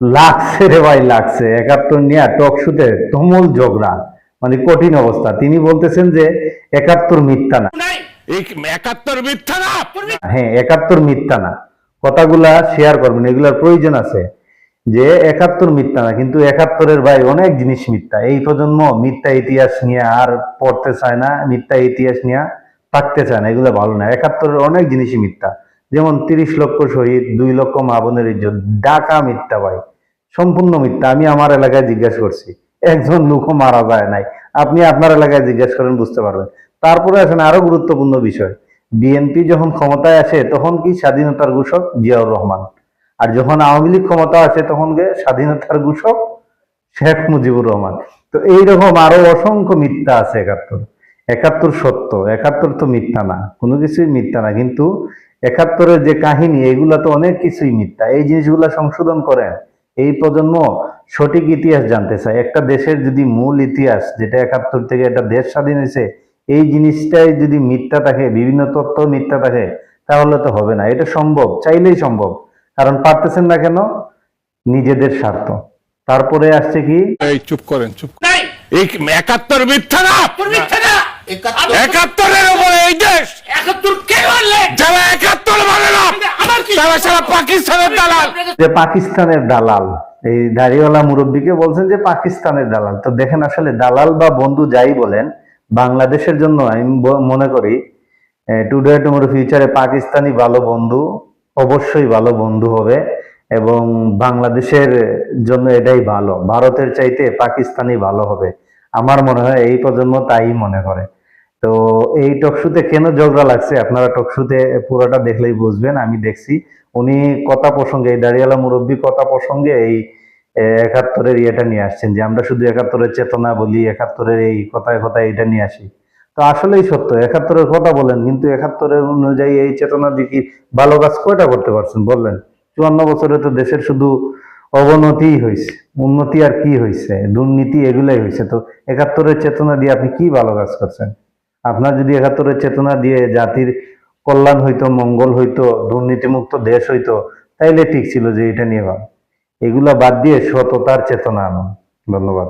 লাগছে রে ভাই, লাগছে। 71 নিয়ে টক শুতে তুমুল ঝগড়া, মানে কঠিন অবস্থা। তিনি বলতেছেন যে 71 মিথ্যা না। এই 71 মিথ্যা না। হ্যাঁ, 71 মিথ্যা না, কথাগুলা শেয়ার করবেন, এগুলার প্রয়োজন আছে। যে 71 মিথ্যা না, কিন্তু 71-এর ভাই অনেক জিনিস মিথ্যা। এই প্রজন্ম মিথ্যা ইতিহাস নিয়ে আর পড়তে চায় না, মিথ্যা ইতিহাস নিয়ে থাকতে চায় না, এগুলো ভালো না। 71-এর অনেক জিনিসই মিথ্যা, যেমন 30 লক্ষ শহীদ, 2 লক্ষ মা বোনের ইজ্জত, ডাকা মিথ্যা ভাই, সম্পূর্ণ মিথ্যা। আমি আমার এলাকায় জিজ্ঞেস করছি, একজন লোকও মারা যায় নাই। আপনি আপনার এলাকায় জিজ্ঞেস করেন, বুঝতে পারবেন। তারপরে আসেন আরো গুরুত্বপূর্ণ বিষয়, বিএনপি যখন ক্ষমতায় আসে তখন কি স্বাধীনতার ঘোষক জিয়াউর রহমান, আর যখন আওয়ামী লীগ ক্ষমতা আসে তখন গে স্বাধীনতার ঘোষক শেখ মুজিবুর রহমান। তো এইরকম আরো অসংখ্য মিথ্যা আছে। 71 71 সত্য, 71 তো মিথ্যা না, কোনো কিছুই মিথ্যা না। কিন্তু 71-এর যে কাহিনী, এগুলা তো অনেক কিছুই মিথ্যা। এই জিনিসগুলা সংশোধন করেন। এই প্রজন্ম সঠিক ইতিহাস জানতে চায়। একটা দেশের যদি মূল ইতিহাস, যেটা 71 থেকে একটা দেশ স্বাধীন হয়েছে, এই জিনিসটাই যদি মিথ্যা থাকে, বিভিন্ন তথ্য মিথ্যা থাকে, তাহলে তো হবে না। এটা সম্ভব, চাইলেই সম্ভব। কারণ পারতেছেন না কেন? নিজেদের স্বার্থ। তারপরে আসছে কি, এই চুপ করেন, চুপ। এই 71 মিথ্যা না। 71-এর উপরে এই দেশ। 71 কে মানলে? যারা 71 মানে না, তারা সারা পাকিস্তানের দালাল। যে পাকিস্তানের দালাল, এই দাড়িওয়ালা মুরব্বীকে বলছেন যে পাকিস্তানের দালাল। তো দেখেন, আসলে দালাল বা বন্ধু যাই বলেন, বাংলাদেশের জন্য আমি মনে করি টুডে টুমোরো ফিউচারে পাকিস্তানি ভালো বন্ধু, অবশ্যই ভালো বন্ধু হবে। এবং বাংলাদেশের জন্য এটাই ভালো, ভারতের চাইতে পাকিস্তানি ভালো হবে। আমার মনে হয় এই প্রজন্ম তাই মনে করে। তো এই টকশুতে কেন ঝগড়া লাগছে, আপনারা টকশুতে পুরোটা দেখলেই বুঝবেন। আমি দেখছি উনি কথা প্রসঙ্গে, এই দাড়িওয়ালা মুরব্বী কথা প্রসঙ্গে এই 71-এর ইয়েটা নিয়ে আসছেন, যে আমরা শুধু 71-এর চেতনা বলি, 71-এর এই কথায় কথায় এটা নিয়ে আসি। তো আসলেই সত্য, 71-এর কথা বলেন, কিন্তু 71-এর অনুযায়ী এই চেতনা দিয়ে কি ভালো কাজ কয়টা করতে পারছেন বললেন? 54 বছরে তো দেশের শুধু অবনতিই হয়েছে, উন্নতি আর কি হয়েছে? দুর্নীতি, এগুলাই হয়েছে। তো 71-এর চেতনা দিয়ে আপনি কি ভালো কাজ করছেন? আপনার যদি 71-এর চেতনা দিয়ে জাতির কল্যাণ হইতো, মঙ্গল হইতো, দুর্নীতিমুক্ত দেশ হইতো, তাইলে ঠিক ছিল যে এটা নিয়ে ভাব। এগুলা বাদ দিয়ে সততার চেতনা আনুন। ধন্যবাদ।